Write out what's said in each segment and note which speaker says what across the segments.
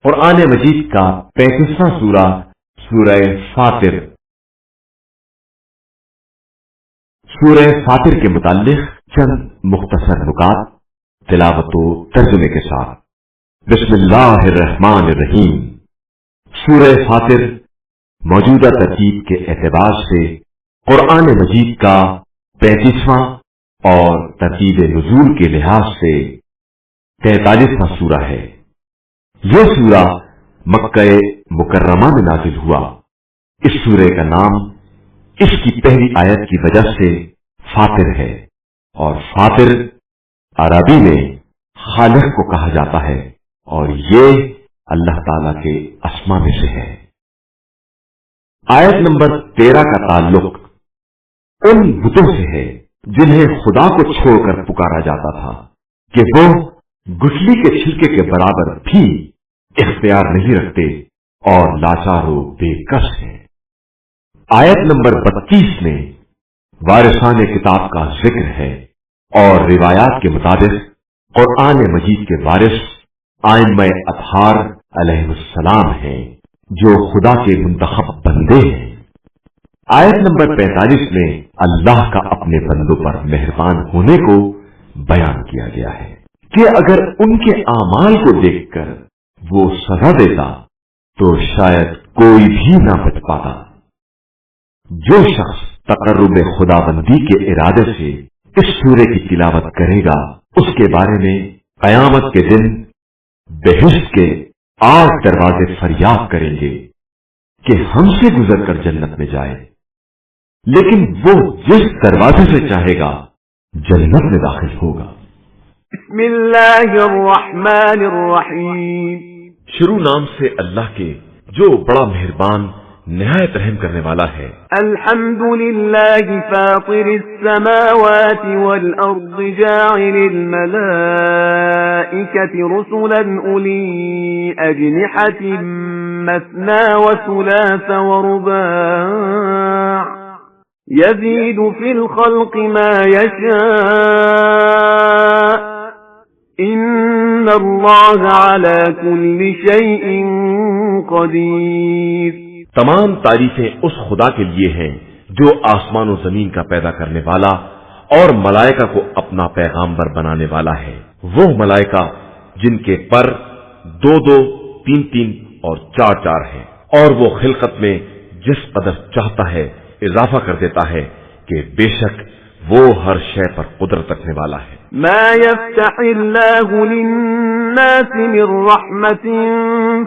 Speaker 1: قرآن مجید کا 35واں سورہ سورہ فاطر۔ سورہ فاطر کے متعلق چند مختصر نکات تلاوت و ترجمے کے ساتھ۔ بسم اللہ الرحمن الرحیم۔ سورہ فاطر موجودہ ترتیب کے اعتبار سے قرآن مجید کا 35واں اور ترتیب نزول کے لحاظ سے 43واں سورہ ہے۔ یہ سورہ مکہ مکرمہ میں نازل ہوا۔ اس سورہ کا نام اس کی پہلی آیت کی وجہ سے فاطر ہے، اور فاطر عربی میں خالق کو کہا جاتا ہے، اور یہ اللہ تعالی کے اسما میں سے ہے۔ آیت نمبر 13 کا تعلق ان بتوں سے ہے جنہیں خدا کو چھوڑ کر پکارا جاتا تھا کہ وہ گٹھلی کے چھلکے کے برابر بھی اختیار نہیں رکھتے اور لاچار و بے کس ہیں۔ آیت نمبر 32 میں وارثان کتاب کا ذکر ہے، اور روایات کے مطابق قرآن مجید کے وارث ائمہ اطہار علیہ السلام ہیں، جو خدا کے منتخب بندے ہیں۔ آیت نمبر 45 میں اللہ کا اپنے بندوں پر مہربان ہونے کو بیان کیا گیا ہے کہ اگر ان کے اعمال کو دیکھ کر وہ سزا دیتا تو شاید کوئی بھی نہ بچ پاتا۔ جو شخص تقرب خدا بندی کے ارادے سے اس سورے کی تلاوت کرے گا، اس کے بارے میں قیامت کے دن بہشت کے 8 دروازے فریاد کریں گے کہ ہم سے گزر کر جنت میں جائے، لیکن وہ جس دروازے سے چاہے گا جنت میں داخل ہوگا۔
Speaker 2: بسم اللہ الرحمن الرحیم۔
Speaker 1: شروع نام سے اللہ کے جو بڑا مہربان نہایت رحم کرنے والا ہے۔
Speaker 2: الحمد للہ فاطر السماوات والارض جاعل الملائکة رسلا اولی اجنحة مثنى وثلاث ورباع يزيد في الخلق ما يشاء ان اللہ علی کل شیء قدیر۔
Speaker 1: تمام تعریفیں اس خدا کے لیے ہیں جو آسمان و زمین کا پیدا کرنے والا اور ملائکہ کو اپنا پیغامبر بنانے والا ہے۔ وہ ملائکہ جن کے پر 2-2، 3-3 اور 4-4 ہیں، اور وہ خلقت میں جس قدر چاہتا ہے اضافہ کر دیتا ہے کہ بے شک وہ ہر شے پر قدرت رکھنے والا ہے۔
Speaker 2: ما يفتح الله للناس من رحمة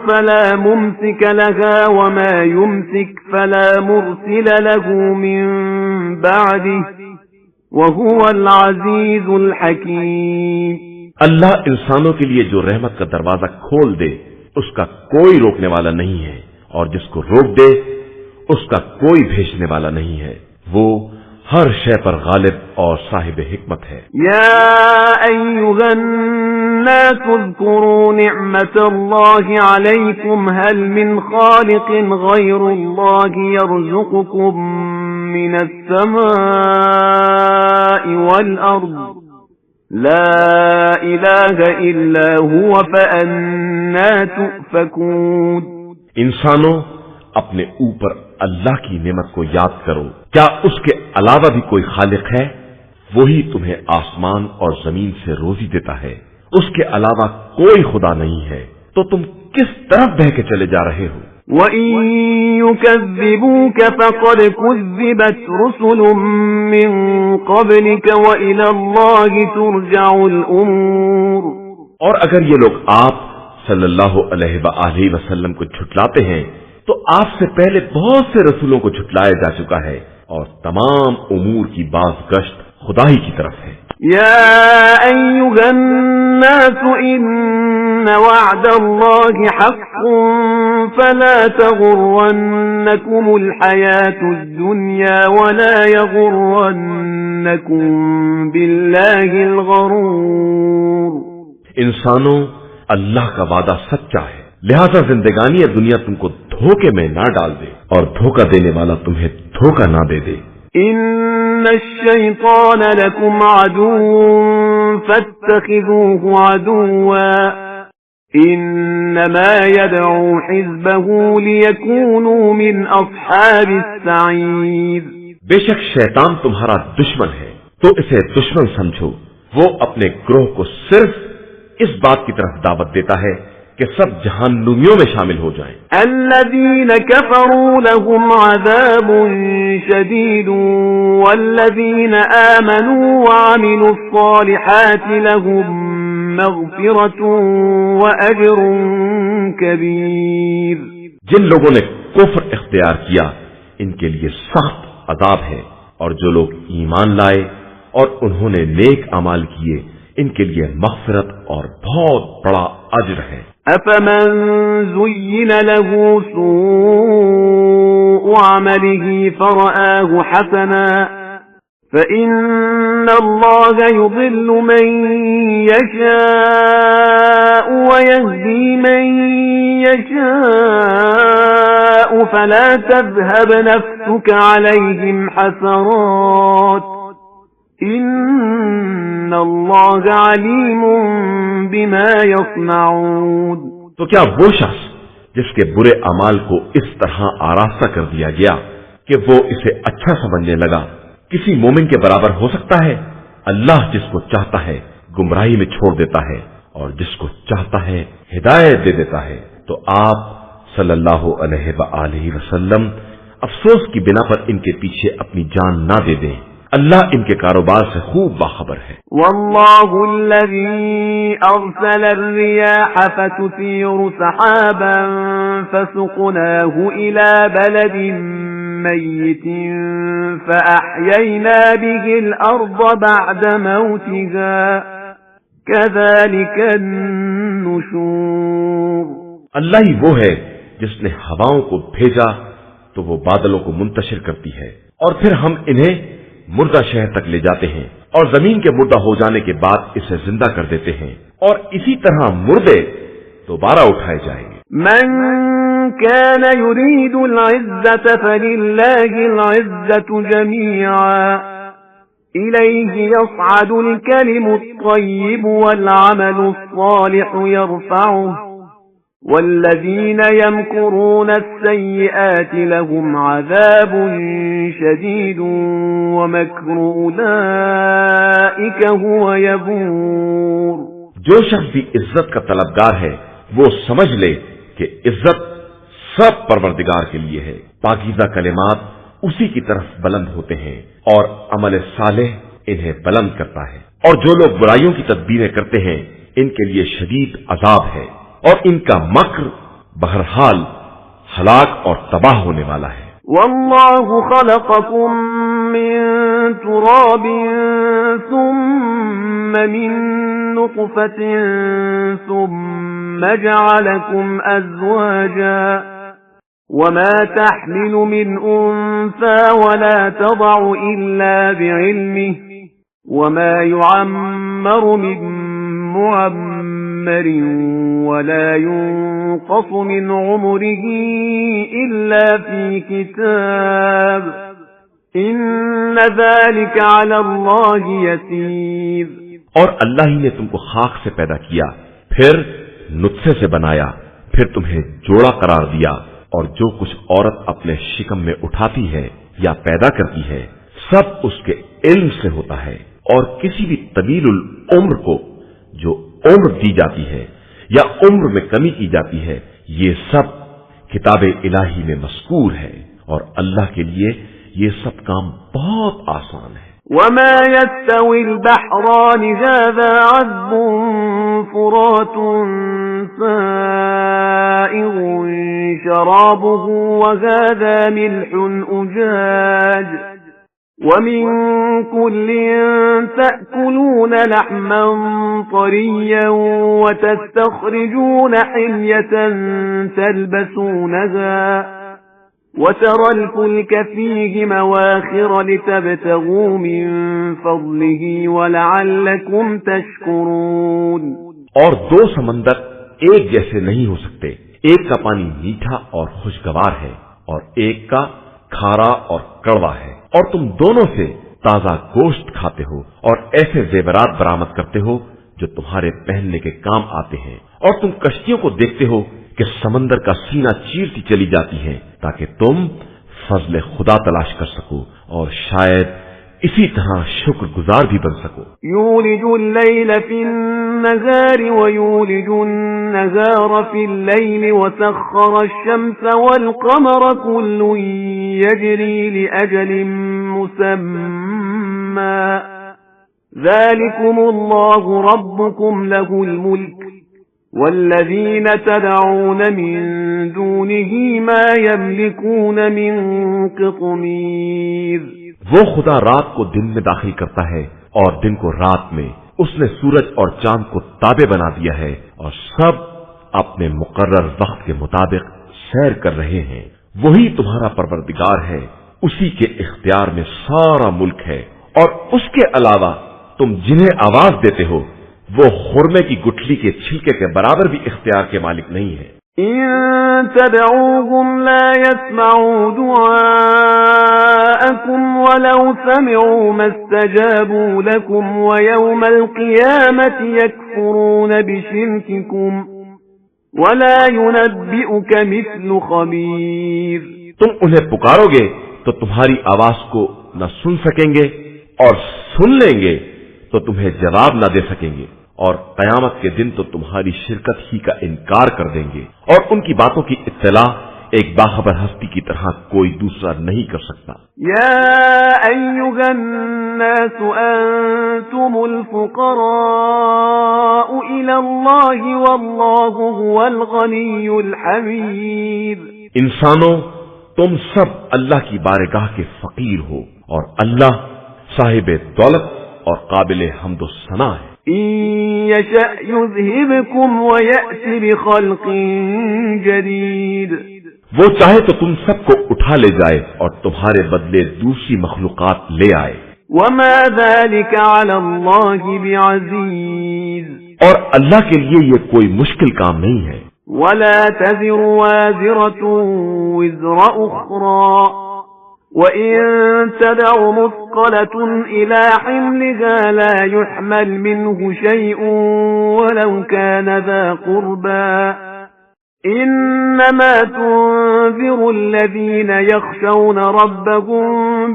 Speaker 2: فلا ممسك لها وما يمسك فلا مرسل له من بعده وهو العزيز الحكيم۔
Speaker 1: اللہ انسانوں کے لیے جو رحمت کا دروازہ کھول دے اس کا کوئی روکنے والا نہیں ہے، اور جس کو روک دے اس کا کوئی بھیجنے والا نہیں ہے۔ وہ ہر شے پر غالب اور صاحب حکمت ہے۔
Speaker 2: یا ایھا الناس اذکروا نعمت اللہ علیکم هل من خالق غیر اللہ یرزقکم من السماء والارض لا الہ الا هو فأنا تؤفکون۔
Speaker 1: انسانوں اپنے اوپر اللہ کی نعمت کو یاد کرو، کیا اس کے علاوہ بھی کوئی خالق ہے؟ وہی تمہیں آسمان اور زمین سے روزی دیتا ہے، اس کے علاوہ کوئی خدا نہیں ہے، تو تم کس طرف بہ کے چلے جا رہے ہو؟
Speaker 2: وَإِن يُكَذِّبُوكَ فَقَدْ كُذِّبَتْ رُسُلٌ مِّن قَبْلِكَ وَإِلَى اللَّهِ تُرْجَعُ الْأُمُورُ۔
Speaker 1: اور اگر یہ لوگ آپ صلی اللہ علیہ وآلہ وسلم کو جھٹلاتے ہیں تو آپ سے پہلے بہت سے رسولوں کو جھٹلایا جا چکا ہے، اور تمام امور کی باز گشت خدا ہی کی طرف ہے۔
Speaker 2: یا ایھا الناس ان وعد اللہ حق فلا تغرنکم الحیاۃ الدنیا ولا یغرنکم باللہ الغرور۔
Speaker 1: انسانوں اللہ کا وعدہ سچا ہے، لہذا زندگانی دنیا تم کو دھوکے میں نہ ڈال دے، اور دھوکہ دینے والا تمہیں دھوکہ نہ دے دے۔
Speaker 2: ان الشیطان لکم عدو فاتخذوه عدوا إنما يدعو حزبه ليكونوا من أصحاب السعير.
Speaker 1: بے شک شیطان تمہارا دشمن ہے تو اسے دشمن سمجھو، وہ اپنے گروہ کو صرف اس بات کی طرف دعوت دیتا ہے کہ سب جہنمیوں میں شامل ہو جائیں.
Speaker 2: الذين كفروا لهم عذاب شديد والذين آمنوا وعملوا الصالحات لهم مغفرة وأجر كبير.
Speaker 1: جن لوگوں نے کفر اختیار کیا ان کے لیے سخت عذاب ہے، اور جو لوگ ایمان لائے اور انہوں نے نیک اعمال کیے ان کے لیے مغفرت اور بہت بڑا اجر ہے.
Speaker 2: أفمن زين له سوء عمله فرآه حسنا فإن الله يضل من يشاء ويهدي من يشاء فلا تذهب نفسك عليهم حسرات إن الله عليم بما يصنعون.
Speaker 1: تو کیا وہ شخص جس کے برے اعمال کو اس طرح آراستہ کر دیا گیا کہ وہ اسے اچھا سمجھنے لگا کسی مومن کے برابر ہو سکتا ہے؟ اللہ جس کو چاہتا ہے گمراہی میں چھوڑ دیتا ہے اور جس کو چاہتا ہے ہدایت دے دیتا ہے. تو آپ صلی اللہ علیہ وآلہ وسلم افسوس کی بنا پر ان کے پیچھے اپنی جان نہ دے دیں، اللہ ان کے کاروبار سے خوب باخبر ہے.
Speaker 2: والله الذي أرسل الرياح فتثير سحابا فسقناه إلى بلد ميت فأحيينا به الأرض بعد موتها كذلك النشور.
Speaker 1: اللہ ہی وہ ہے جس نے ہواؤں کو بھیجا تو وہ بادلوں کو منتشر کرتی ہے اور پھر ہم انہیں مردہ شہر تک لے جاتے ہیں اور زمین کے مردہ ہو جانے کے بعد اسے زندہ کر دیتے ہیں اور اسی طرح مردے دوبارہ اٹھائے جائیں گے.
Speaker 2: من كان يريد العزة فلله العزة جميعا إليه يصعد الكلم الطيب والعمل الصالح يرفعه والذين يمكرون السيئات لهم عذاب شديد ومكر أولئك هو يبور.
Speaker 1: جو شخص بھی عزت کا طلبگار ہے وہ سمجھ لے کہ عزت سب پروردگار کے لیے ہے. پاکیزہ کلمات اسی کی طرف بلند ہوتے ہیں اور عمل صالح انہیں بلند کرتا ہے، اور جو لوگ برائیوں کی تدبیریں کرتے ہیں ان کے لیے شدید عذاب ہے اور ان کا مکر بہرحال ہلاک اور تباہ ہونے والا ہے.
Speaker 2: والله خلقكم من تراب ثم من نطفة ثم جعلكم أزواجا وما تحمل من أنثى ولا تضع إلا بعلمه وما يعمر من معمر ولا ينقص من عمره إلا في كتاب إن ذلك على الله يسير.
Speaker 1: اور اللہ ہی نے تم کو خاک سے پیدا کیا، پھر نطفے سے بنایا، پھر تمہیں جوڑا قرار دیا، اور جو کچھ عورت اپنے شکم میں اٹھاتی ہے یا پیدا کرتی ہے سب اس کے علم سے ہوتا ہے. اور کسی بھی طویل العمر کو جو عمر دی جاتی ہے یا عمر میں کمی کی جاتی ہے یہ سب کتاب الہی میں مذکور ہے، اور اللہ کے لیے یہ سب کام بہت آسان ہے.
Speaker 2: وما يستوي البحران هذا عذب فرات سائغ شرابه وهذا ملح أجاج ومن كل تأكلون لحما طريا وتستخرجون حلية تلبسونها وترى الفلك فيه مواخر لتبتغوا من فضله ولعلكم تشكرون.
Speaker 1: اور دو سمندر ایک جیسے نہیں ہو سکتے، ایک کا پانی میٹھا اور خوشگوار ہے اور ایک کا کھارا اور کڑوا ہے، اور تم دونوں سے تازہ گوشت کھاتے ہو اور ایسے زیورات برآمد کرتے ہو جو تمہارے پہننے کے کام آتے ہیں، اور تم کشتیوں کو دیکھتے ہو کہ سمندر کا سینہ چیرتی چلی جاتی ہیں تاکہ تم فضل خدا تلاش کر سکو اور شاید اسی طرح شکر گزار بھی بن سکو۔
Speaker 2: یولج اللیل فی النہار ویولج النہار فی اللیل وسخر الشمس والقمر کل یجری لأجل مسمى ذلكم اللہ ربکم له الملک والذین تدعون من دونه ما یملکون من قطمیر۔
Speaker 1: وہ خدا رات کو دن میں داخل کرتا ہے اور دن کو رات میں، اس نے سورج اور چاند کو تابع بنا دیا ہے اور سب اپنے مقرر وقت کے مطابق سیر کر رہے ہیں۔ وہی تمہارا پروردگار ہے، اسی کے اختیار میں سارا ملک ہے، اور اس کے علاوہ تم جنہیں آواز دیتے ہو وہ خرمے کی گٹھلی کے چھلکے کے برابر بھی اختیار کے مالک نہیں ہے۔
Speaker 2: إن تدعوهم لا يسمعوا دعاءكم ولو سمعوا ما استجابوا لكم ويوم القيامة يكفرون بشرككم ولا ينبئك مثل خبير۔
Speaker 1: تم انہیں پکارو گے تو تمہاری آواز کو نہ سن سکیں گے، اور سن لیں گے تو تمہیں جواب نہ دے سکیں گے، اور قیامت کے دن تو تمہاری شرکت ہی کا انکار کر دیں گے، اور ان کی باتوں کی اطلاع ایک باخبر ہستی کی طرح کوئی دوسرا نہیں کر سکتا۔
Speaker 2: یا ایھا الناس انتم الفقراء الی اللہ واللہ هو الغنی الحمید۔
Speaker 1: انسانوں، تم سب اللہ کی بارگاہ کے فقیر ہو، اور اللہ صاحب دولت اور قابل حمد و ثنا ہے۔
Speaker 2: إن يشأ يذهبكم ويأتي بخلق جديد۔
Speaker 1: وہ چاہے تو تم سب کو اٹھا لے جائے اور تمہارے بدلے دوسری مخلوقات لے آئے۔
Speaker 2: وما ذلك على الله بعزيز۔
Speaker 1: اور اللہ کے لیے یہ کوئی مشکل کام نہیں ہے۔
Speaker 2: ولا تزر وازرة وزر أخرى وَإِن تَدْعُ مُثْقَلَةٌ إِلَى حِمْلِهَا لَا يُحْمَلْ مِنْهُ شَيْءٌ وَلَوْ كَانَ ذَا قُرْبَى إِنَّمَا تُنذِرُ الَّذِينَ يَخْشَوْنَ رَبَّهُم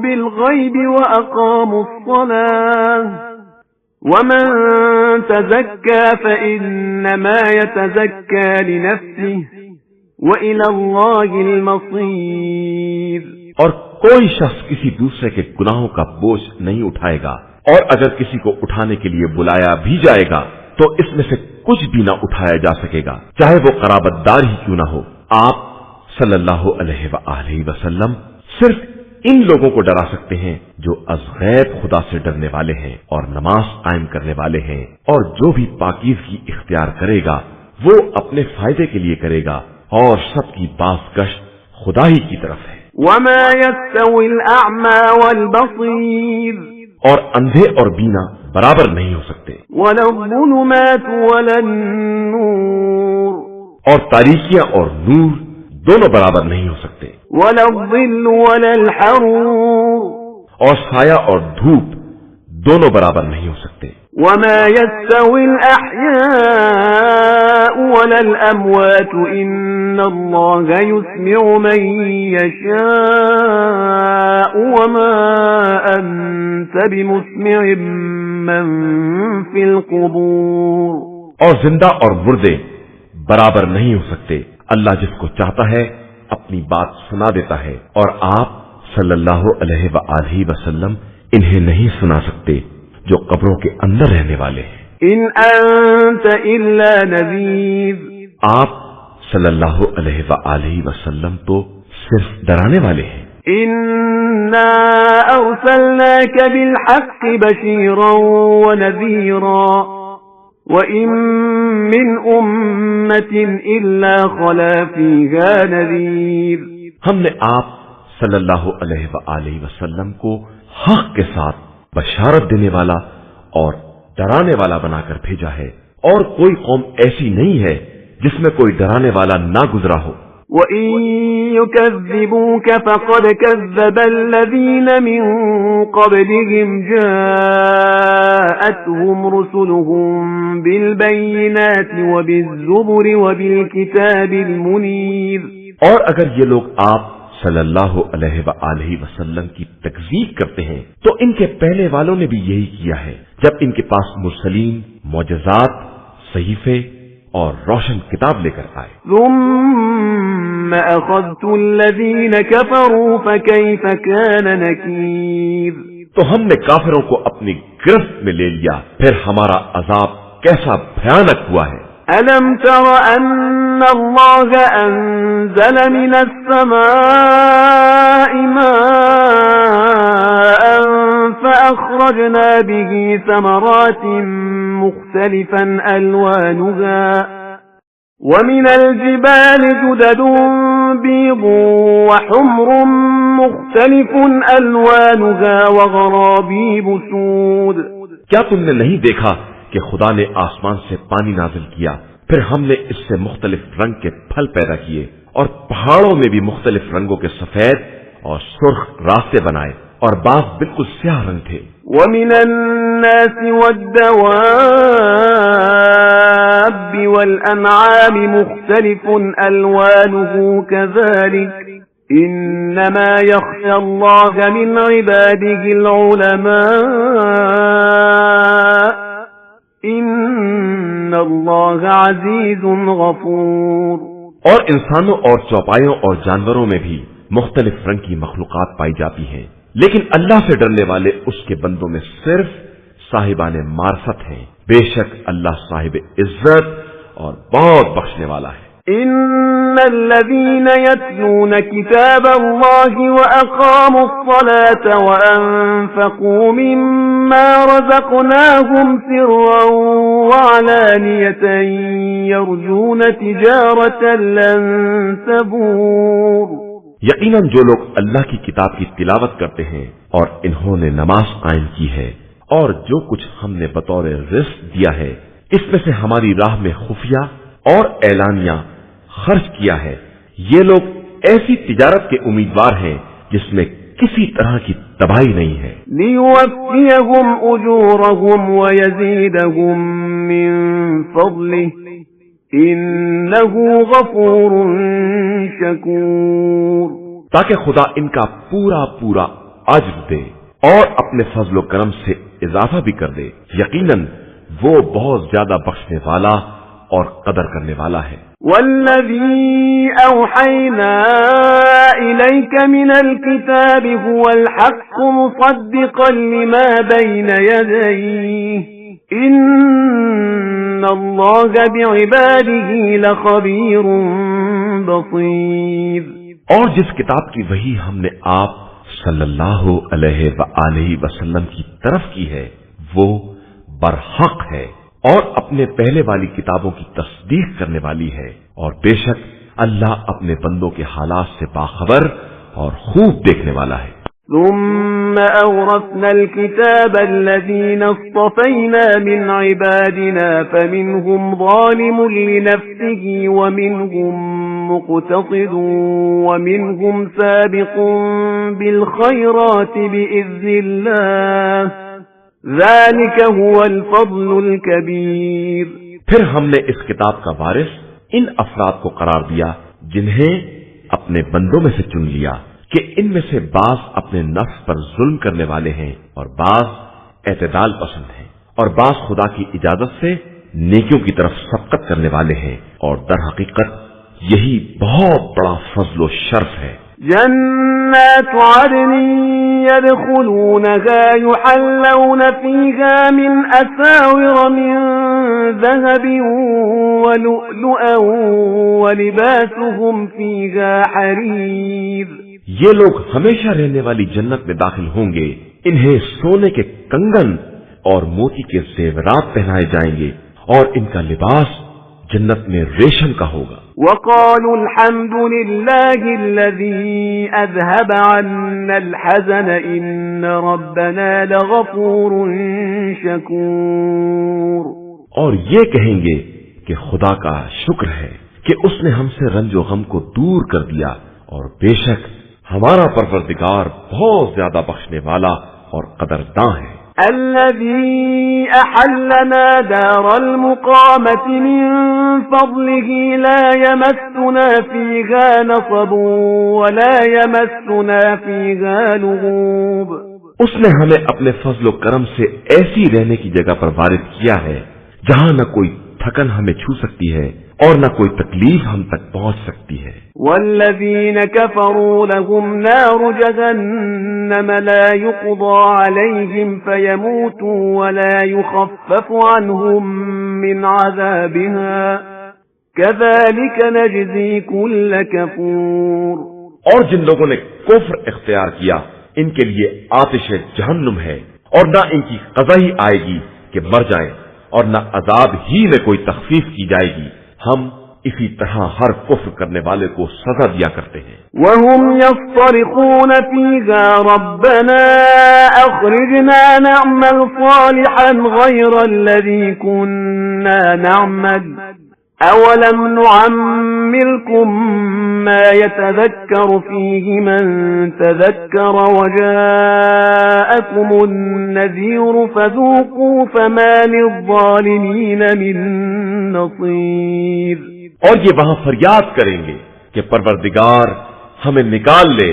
Speaker 2: بِالْغَيْبِ وَأَقَامُوا الصَّلَاةَ وَمَن تَزَكَّى فَإِنَّمَا يَتَزَكَّى لِنَفْسِهِ وَإِلَى اللَّهِ الْمَصِيرُ۔
Speaker 1: اور کوئی شخص کسی دوسرے کے گناہوں کا بوجھ نہیں اٹھائے گا، اور اگر کسی کو اٹھانے کے لیے بلایا بھی جائے گا تو اس میں سے کچھ بھی نہ اٹھایا جا سکے گا، چاہے وہ قرابت دار ہی کیوں نہ ہو۔ آپ صلی اللہ علیہ وآلہ وسلم صرف ان لوگوں کو ڈرا سکتے ہیں جو از غیب خدا سے ڈرنے والے ہیں اور نماز قائم کرنے والے ہیں، اور جو بھی پاکیزگی اختیار کرے گا وہ اپنے فائدے کے لیے کرے گا، اور سب کی باز گشت خدا ہی کی طرف ہے۔
Speaker 2: وما يستوي الأعمى والبصير۔
Speaker 1: اور اندھے اور بینا برابر نہیں ہو سکتے۔
Speaker 2: ولا الظلمات ولا النور۔
Speaker 1: اور تاریکیاں اور نور دونوں برابر نہیں ہو سکتے۔
Speaker 2: ولا الظل ولا الحرور۔
Speaker 1: اور سایہ اور دھوپ دونوں برابر نہیں ہو سکتے۔
Speaker 2: وما يستوي الأحياء ولا الأموات إن الله يسمع من يشاء وما أنت بمسمع من في القبور۔
Speaker 1: اور زندہ اور مردے برابر نہیں ہو سکتے۔ اللہ جس کو چاہتا ہے اپنی بات سنا دیتا ہے، اور آپ صلی اللہ علیہ وآلہ وسلم انہیں نہیں سنا سکتے جو قبروں کے اندر رہنے والے ہیں۔
Speaker 2: ان انت الا نذیر۔ آپ
Speaker 1: صلی اللہ علیہ وآلہ وسلم تو صرف ڈرانے والے ہیں۔
Speaker 2: انا ارسلناک بالحق بشیرا ونذیرا وَإِن مِّنْ أُمَّةٍ إِلَّا خَلَا فِيهَا نَذِيرٌ۔
Speaker 1: ہم نے آپ صلی اللہ علیہ وآلہ وسلم کو حق کے ساتھ بشارت دینے والا اور ڈرانے والا بنا کر بھیجا ہے، اور کوئی قوم ایسی نہیں ہے جس میں کوئی ڈرانے والا نہ گزرا ہو۔
Speaker 2: وَإِن يُكَذِّبُوكَ فَقَدْ كَذَّبَ الَّذِينَ مِن قَبْلِهِمْ جَاءَتْهُمْ رُسُلُهُم بِالْبَيِّنَاتِ وَبِالزُّبُرِ وَبِالْكِتَابِ الْمُنِيرِ۔
Speaker 1: اور اگر یہ لوگ آپ صلی اللہ علیہ وآلہ وسلم کی تکذیب کرتے ہیں تو ان کے پہلے والوں نے بھی یہی کیا ہے، جب ان کے پاس مرسلین، معجزات، صحیفے اور روشن کتاب لے کر آئے۔
Speaker 2: ثم اخذت الذین كفروا فكيف كان نکیر۔
Speaker 1: تو ہم نے کافروں کو اپنی گرفت میں لے لیا، پھر ہمارا عذاب کیسا بھیانک ہوا ہے۔
Speaker 2: ألم تر أن الله أنزل من السماء ماء فأخرجنا به ثمرات مختلفا ألوانها ومن الجبال جدد بيض وحمر مختلف ألوانها وغرابيب سود۔
Speaker 1: کیا تم نے نہیں دیکھا کہ خدا نے آسمان سے پانی نازل کیا، پھر ہم نے اس سے مختلف رنگ کے پھل پیدا کیے، اور پہاڑوں میں بھی مختلف رنگوں کے سفید اور سرخ راستے بنائے، اور بعض بالکل سیاہ رنگ تھے۔
Speaker 2: وَمِنَ النَّاسِ وَالدَّوَابِّ وَالْأَنْعَامِ مُخْتَلِفٌ أَلْوَانُهُ كَذَلِكَ إِنَّمَا يَخْشَى اللَّهَ مِنْ عِبَادِهِ الْعُلَمَاءُ ان اللہ عزیز غفور۔
Speaker 1: اور انسانوں اور چوپایوں اور جانوروں میں بھی مختلف رنگ کی مخلوقات پائی جاتی ہیں، لیکن اللہ سے ڈرنے والے اس کے بندوں میں صرف صاحبان معرفت ہیں۔ بے شک اللہ صاحب عزت اور بہت بخشنے والا ہے۔
Speaker 2: ان الذين يتلون كتاب الله واقاموا الصلاة وانفقوا مما رزقناهم سرا وعلانية يرجون تجارة لن تبور۔
Speaker 1: یقیناً جو لوگ اللہ کی کتاب کی تلاوت کرتے ہیں اور انہوں نے نماز قائم کی ہے، اور جو کچھ ہم نے بطور رزق دیا ہے اس میں سے ہماری راہ میں خفیہ اور اعلانیہ خرچ کیا ہے، یہ لوگ ایسی تجارت کے امیدوار ہیں جس میں کسی طرح کی تباہی نہیں ہے۔
Speaker 2: لِيُوَفِّيَهُمْ أُجُورَهُمْ وَيَزِيدَهُمْ مِنْ فَضْلِهِ إِنَّهُ غَفُورٌ شَكُورٌ،
Speaker 1: تاکہ خدا ان کا پورا پورا اجر دے اور اپنے فضل و کرم سے اضافہ بھی کر دے، یقیناً وہ بہت زیادہ بخشنے والا اور قدر کرنے والا ہے۔
Speaker 2: والذي أوحينا إليك من الكتاب هو الحق مصدقا لما بين يديه إن الله بعباده لخبير بصير۔
Speaker 1: اور جس کتاب کی وحی ہم نے آپ صلی اللہ علیہ وآلہ وسلم کی طرف کی ہے وہ برحق ہے اور اپنے پہلے والی کتابوں کی تصدیق کرنے والی ہے، اور بے شک اللہ اپنے بندوں کے حالات سے باخبر اور خوب دیکھنے والا ہے۔
Speaker 2: ثم أورثنا الكتاب الذين اصطفينا من عبادنا فمنهم ظالم لنفسه ومنهم مقتصد ومنهم سابق بالخيرات بإذن الله ذلك هو الفضل الكبير۔
Speaker 1: پھر ہم نے اس کتاب کا وارث ان افراد کو قرار دیا جنہیں اپنے بندوں میں سے چن لیا کہ ان میں سے بعض اپنے نفس پر ظلم کرنے والے ہیں اور بعض اعتدال پسند ہیں اور بعض خدا کی اجازت سے نیکیوں کی طرف سبقت کرنے والے ہیں، اور در حقیقت یہی بہت بڑا فضل و شرف ہے۔
Speaker 2: جنات عدن يدخلونها يحلون فيها من أساور من ذهب ولؤلؤا ولباسهم فيها حرير۔
Speaker 1: یہ لوگ ہمیشہ رہنے والی جنت میں داخل ہوں گے، انہیں سونے کے کنگن اور موتی کے زیورات پہنائے جائیں گے، اور ان کا لباس جنت میں ریشم کا ہوگا۔
Speaker 2: وقالوا الحمد لله الذي أذهب عنا الحزن إن ربنا لغفور شكور۔
Speaker 1: اور یہ کہیں گے کہ خدا کا شکر ہے کہ اس نے ہم سے رنج و غم کو دور کر دیا، اور بے شک ہمارا پروردگار بہت زیادہ بخشنے والا اور قدرداں ہے۔
Speaker 2: الذي أحلنا دار المقامة من فضله لا يمسنا فيها نصب ولا يمسنا فيها لغوب۔
Speaker 1: اس نے ہمیں اپنے فضل و کرم سے ایسی رہنے کی جگہ پر وارد کیا ہے جہاں نہ کوئی تھکن ہمیں چھو سکتی ہے اور نہ کوئی تکلیف ہم تک پہنچ سکتی ہے۔
Speaker 2: والذین كفروا لهم نار جہنم لا يقضى عليهم فيموتوا ولا يخفف عنهم من عذابها كذلك نجزي كل كفور۔
Speaker 1: اور جن لوگوں نے کفر اختیار کیا ان کے لیے آتش جہنم ہے، اور نہ ان کی قضا ہی آئے گی کہ مر جائیں، اور نہ عذاب ہی میں کوئی تخفیف کی جائے گی۔ ہم اسی طرح ہر کفر کرنے والے کو سزا دیا کرتے ہیں۔
Speaker 2: وَهُمْ يَصْطَرِخُونَ فِيهَا رَبَّنَا أَخْرِجْنَا نَعْمَلْ صَالِحًا غَيْرَ الَّذِي كُنَّا نَعْمَلُ أَوَلَمْ نُعَمِّرْكُمْ مَا يَتَذَكَّرُ فِيهِ مَنْ تَذَكَّرَ وَجَاءَكُمُ النَّذِيرُ فَذُوقُوا فَمَا لِلظَّالِمِينَ مِنْ نَصِيرٍ۔
Speaker 1: اور یہ وہاں فریاد کریں گے کہ پروردگار ہمیں نکال لے،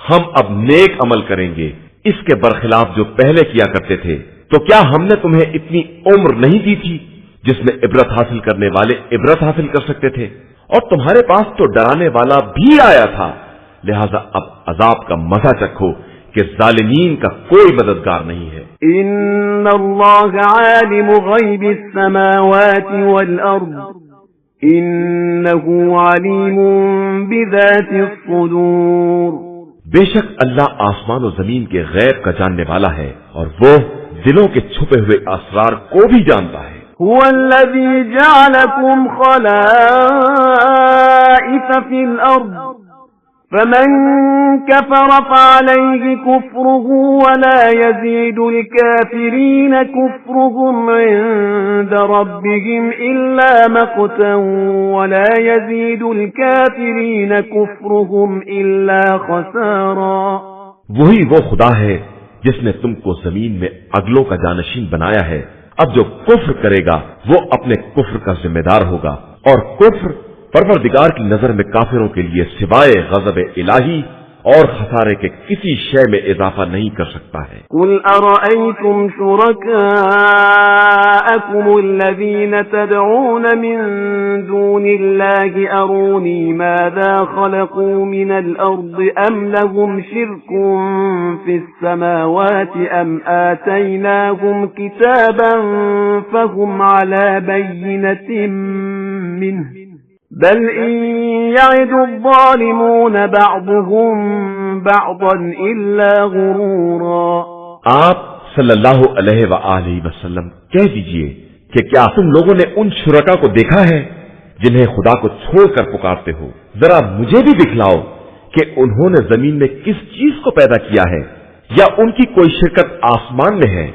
Speaker 1: ہم اب نیک عمل کریں گے اس کے برخلاف جو پہلے کیا کرتے تھے۔ تو کیا ہم نے تمہیں اتنی عمر نہیں دی تھی جس میں عبرت حاصل کرنے والے عبرت حاصل کر سکتے تھے؟ اور تمہارے پاس تو ڈرانے والا بھی آیا تھا، لہذا اب عذاب کا مزہ چکھو کہ ظالمین کا کوئی مددگار نہیں ہے۔
Speaker 2: ان اللہ عالم غیب السماوات والارض انه علیم بذات الصدور۔
Speaker 1: بے شک اللہ آسمان و زمین کے غیب کا جاننے والا ہے، اور وہ دلوں کے چھپے ہوئے اسرار کو بھی جانتا ہے۔
Speaker 2: هو الذي جعلكم خلائف في الأرض فمن كفر فعليه كفره ولا يزيد الكافرين كفرهم عند ربهم إلا مقتا ولا يزيد الكافرين كفرهم إلا خسارا۔
Speaker 1: وہی وہ خدا ہے جس نے تم کو زمین میں اگلوں کا جانشین بنایا ہے۔ اب جو کفر کرے گا وہ اپنے کفر کا ذمہ دار ہوگا، اور کفر پروردگار کی نظر میں کافروں کے لیے سوائے غضب الہی اور خسارے کے کسی شے میں اضافہ نہیں کر سکتا ہے۔
Speaker 2: قل ارأيتم شركاءكم الذين تدعون من دون الله اروني ماذا خلقوا من الارض ام لهم شرك في السماوات ام آتيناهم كتابا فهم على بينة منه بل إن يعد الظالمون بعضهم بعضا إلا غرورا۔
Speaker 1: آپ صلی اللہ علیہ وآلہ وسلم کہہ دیجئے کہ کیا تم لوگوں نے ان شرکا کو دیکھا ہے جنہیں خدا کو چھوڑ کر پکارتے ہو؟ ذرا مجھے بھی دکھلاؤ کہ انہوں نے زمین میں کس چیز کو پیدا کیا ہے، یا ان کی کوئی شرکت آسمان میں ہے،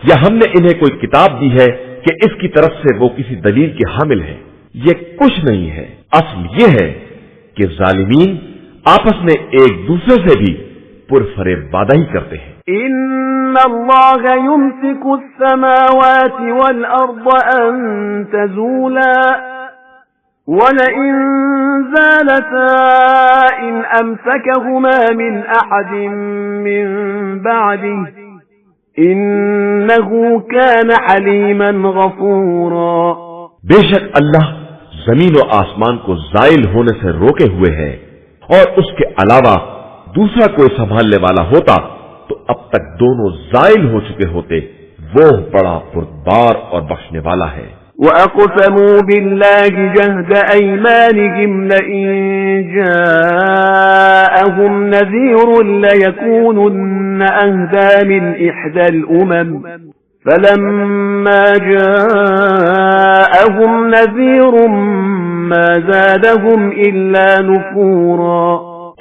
Speaker 1: یا ہم نے انہیں کوئی کتاب دی ہے کہ اس کی طرف سے وہ کسی دلیل کے حامل ہے۔ یہ کچھ نہیں ہے، اصل یہ ہے کہ ظالمین آپس میں ایک دوسرے سے بھی پرفریب وعدہ ہی کرتے ہیں۔
Speaker 2: ان اللہ یمسک السماوات والارض ان تزولا ولئن زالتا ان امسکہما من احد من بعده انه كان حلیما غفورا۔
Speaker 1: بے شک اللہ زمین و آسمان کو زائل ہونے سے روکے ہوئے ہے، اور اس کے علاوہ دوسرا کوئی سنبھالنے والا ہوتا تو اب تک دونوں زائل ہو چکے ہوتے۔ وہ بڑا بردبار اور بخشنے والا ہے۔
Speaker 2: وَأَقْسَمُوا بِاللَّهِ جَهْدَ أَيْمَانِهِمْ لَئِن جَاءَهُمْ نَذِيرٌ لَيَكُونُنَّ أَهْدَىٰ مِنْ إِحْدَى الْأُمَمِ فَلَمَّا جَاءَهُمْ نَذِيرٌ مَا زَادَهُمْ إِلَّا نُفُورًا۔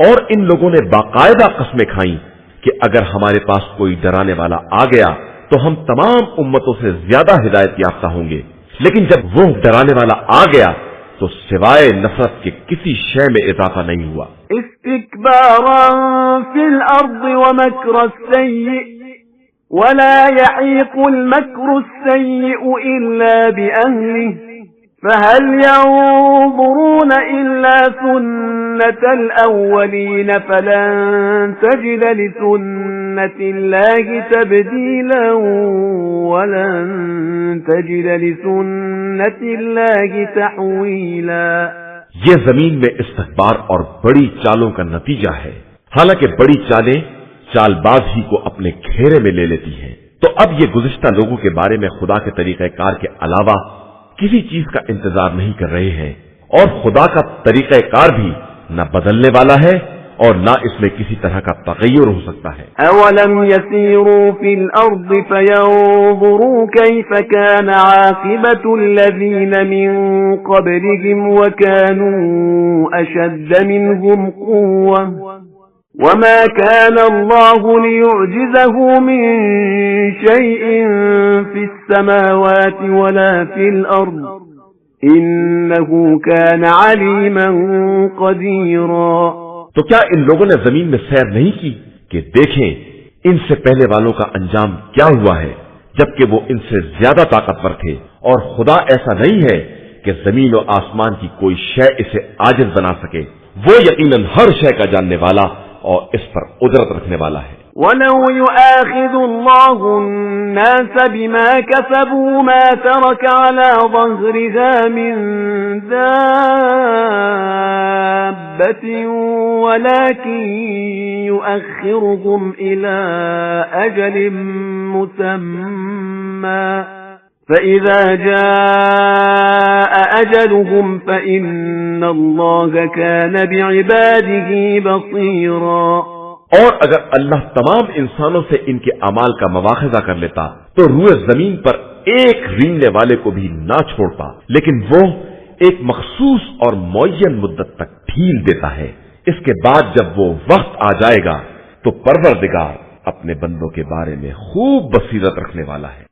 Speaker 1: اور ان لوگوں نے باقاعدہ قسمیں کھائیں کہ اگر ہمارے پاس کوئی ڈرانے والا آ گیا تو ہم تمام امتوں سے زیادہ ہدایت یافتہ ہوں گے، لیکن جب وہ ڈرانے والا آ گیا تو سوائے نفرت کے کسی شے میں اضافہ نہیں ہوا۔
Speaker 2: استكبارا في الأرض ومكر السيء ولا يحيق المكر السيء إلا بأهله فهل ينظرون إلا سنة الأولين فلن تجد لسنة الله تبديلا ولن تجد لسنة الله تحويلا۔
Speaker 1: یہ زمین میں استکبار اور بڑی چالوں کا نتیجہ ہے، حالانکہ بڑی چالیں چال باز ہی کو اپنے گھیرے میں لے لیتی ہیں۔ تو اب یہ گزشتہ لوگوں کے بارے میں خدا کے طریقہ کار کے علاوہ کسی چیز کا انتظار نہیں کر رہے ہیں، اور خدا کا طریقہ کار بھی نہ بدلنے والا ہے اور نہ اس میں کسی طرح کا تغیر ہو سکتا ہے۔
Speaker 2: اولم يسيروا في الارض فينظروا كيف كان عاقبة الذين من قبلهم وكانوا اشد منهم قوة وما كان الله ليعجزه من شيء في السماوات ولا في الأرض إنه كان عليما قديرا۔
Speaker 1: تو کیا ان لوگوں نے زمین میں سیر نہیں کی کہ دیکھیں ان سے پہلے والوں کا انجام کیا ہوا ہے، جبکہ وہ ان سے زیادہ طاقتور تھے، اور خدا ایسا نہیں ہے کہ زمین و آسمان کی کوئی شے اسے عاجز بنا سکے، وہ یقیناً ہر شے کا جاننے والا اور اس پر قدرت رکھنے والا ہے۔
Speaker 2: وَلَوْ يُؤَاخِذُ اللَّهُ النَّاسَ بِمَا كَسَبُوا مَا تَرَكَ عَلَى ظَهْرِهَا مِن دَابَّةٍ وَلَكِن يُؤَخِّرُهُمْ إِلَى أَجَلٍ مُّسَمًّى فَإِذَا جَاءَ أَجَلُهُمْ فَإِنَّ اللَّهَ كَانَ بِعِبَادِهِ بَصِيرًا۔
Speaker 1: اور اگر اللہ تمام انسانوں سے ان کے اعمال کا مواخذہ کر لیتا تو روئے زمین پر ایک رینگنے والے کو بھی نہ چھوڑتا، لیکن وہ ایک مخصوص اور معین مدت تک ڈھیل دیتا ہے۔ اس کے بعد جب وہ وقت آ جائے گا تو پروردگار اپنے بندوں کے بارے میں خوب بصیرت رکھنے والا ہے۔